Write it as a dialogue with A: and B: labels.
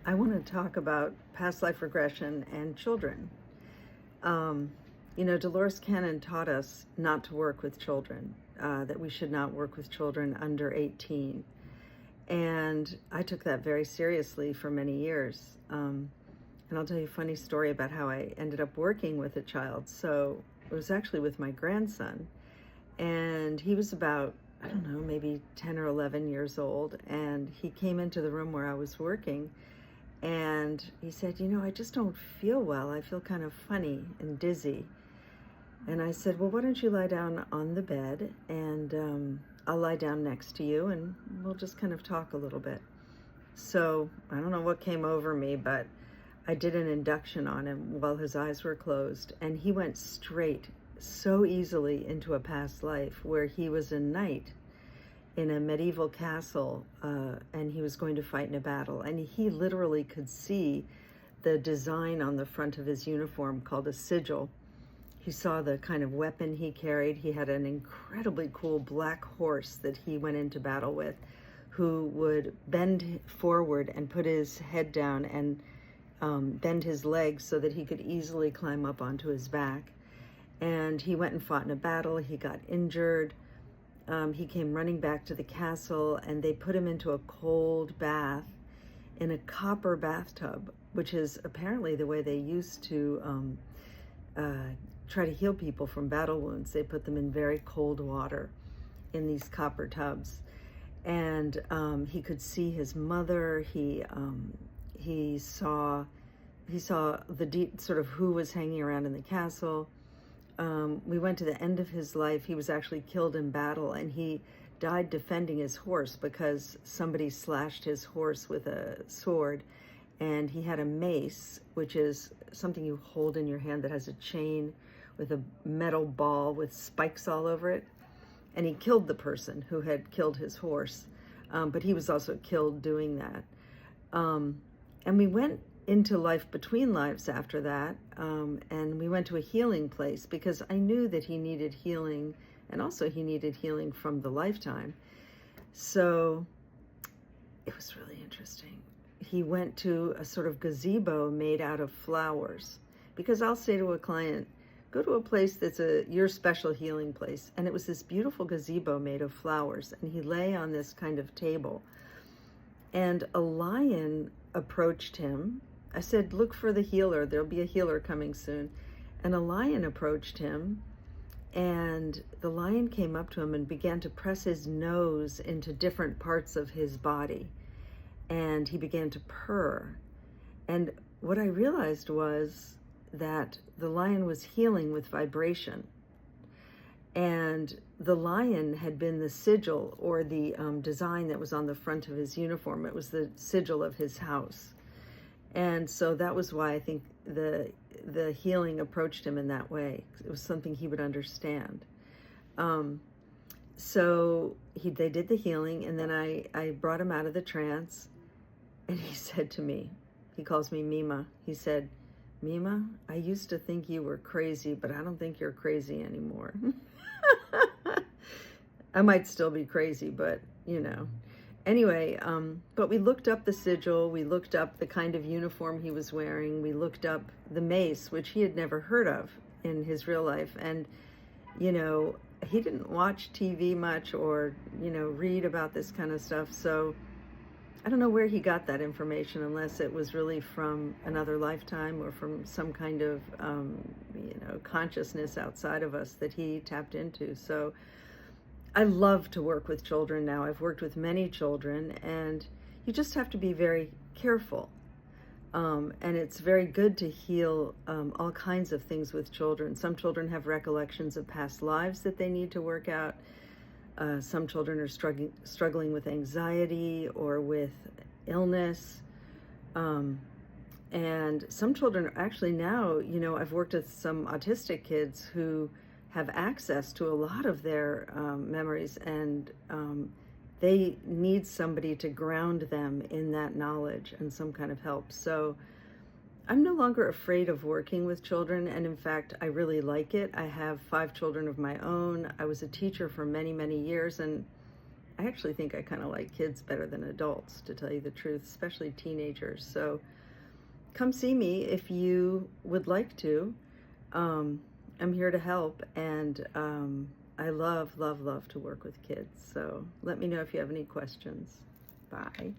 A: I want to talk about past life regression and children. Um, Dolores Cannon taught us not to work with children, that we should not work with children under 18. And I took that very seriously for many years. And I'll tell you a funny story about how I ended up working with a child. So it was actually with my grandson. And he was about, I don't know, maybe 10 or 11 years old. And he came into the room where I was working. And he said, I just don't feel well. I feel kind of funny and dizzy. And I said, well, why don't you lie down on the bed and I'll lie down next to you and we'll just kind of talk a little bit. So I don't know what came over me, but I did an induction on him while his eyes were closed. And he went straight so easily into a past life where he was a knight in a medieval castle, and he was going to fight in a battle. And he literally could see the design on the front of his uniform called a sigil. He saw the kind of weapon he carried. He had an incredibly cool black horse that he went into battle with, who would bend forward and put his head down and bend his legs so that he could easily climb up onto his back. And he went and fought in a battle. He got injured. He came running back to the castle, and they put him into a cold bath in a copper bathtub, which is apparently the way they used to try to heal people from battle wounds. They put them in very cold water in these copper tubs. And he could see his mother. He saw the deep sort of who was hanging around in the castle. We went to the end of his life. He was actually killed in battle, and he died defending his horse because somebody slashed his horse with a sword. And he had a mace, which is something you hold in your hand that has a chain with a metal ball with spikes all over it. And he killed the person who had killed his horse, but he was also killed doing that. And we went into life between lives after that, and we went to a healing place because I knew that he needed healing, and also he needed healing from the lifetime. So it was really interesting. He went to a sort of gazebo made out of flowers, because I'll say to a client, go to a place that's your special healing place. And it was this beautiful gazebo made of flowers, and he lay on this kind of table, and a lion approached him. I said, look for the healer. There'll be a healer coming soon. And a lion approached him, and the lion came up to him and began to press his nose into different parts of his body. And he began to purr. And what I realized was that the lion was healing with vibration. And the lion had been the sigil, or the design that was on the front of his uniform. It was the sigil of his house. And so that was why I think the healing approached him in that way. It was something he would understand. So they did the healing, and then I brought him out of the trance, and he said to me, he calls me Mima. He said, Mima, I used to think you were crazy, but I don't think you're crazy anymore. I might still be crazy, but Anyway, but we looked up the sigil, we looked up the kind of uniform he was wearing, we looked up the mace, which he had never heard of in his real life. And, he didn't watch TV much or, read about this kind of stuff. So I don't know where he got that information, unless it was really from another lifetime or from some kind of, consciousness outside of us that he tapped into. So I love to work with children now. I've worked with many children, and you just have to be very careful. And it's very good to heal all kinds of things with children. Some children have recollections of past lives that they need to work out. Some children are struggling with anxiety or with illness. And some children actually now, I've worked with some autistic kids who have access to a lot of their memories, and they need somebody to ground them in that knowledge and some kind of help. So I'm no longer afraid of working with children, and in fact, I really like it. I have 5 children of my own. I was a teacher for many, many years, and I actually think I kind of like kids better than adults, to tell you the truth, especially teenagers. So come see me if you would like to. I'm here to help, and I love, love, love to work with kids. So let me know if you have any questions. Bye.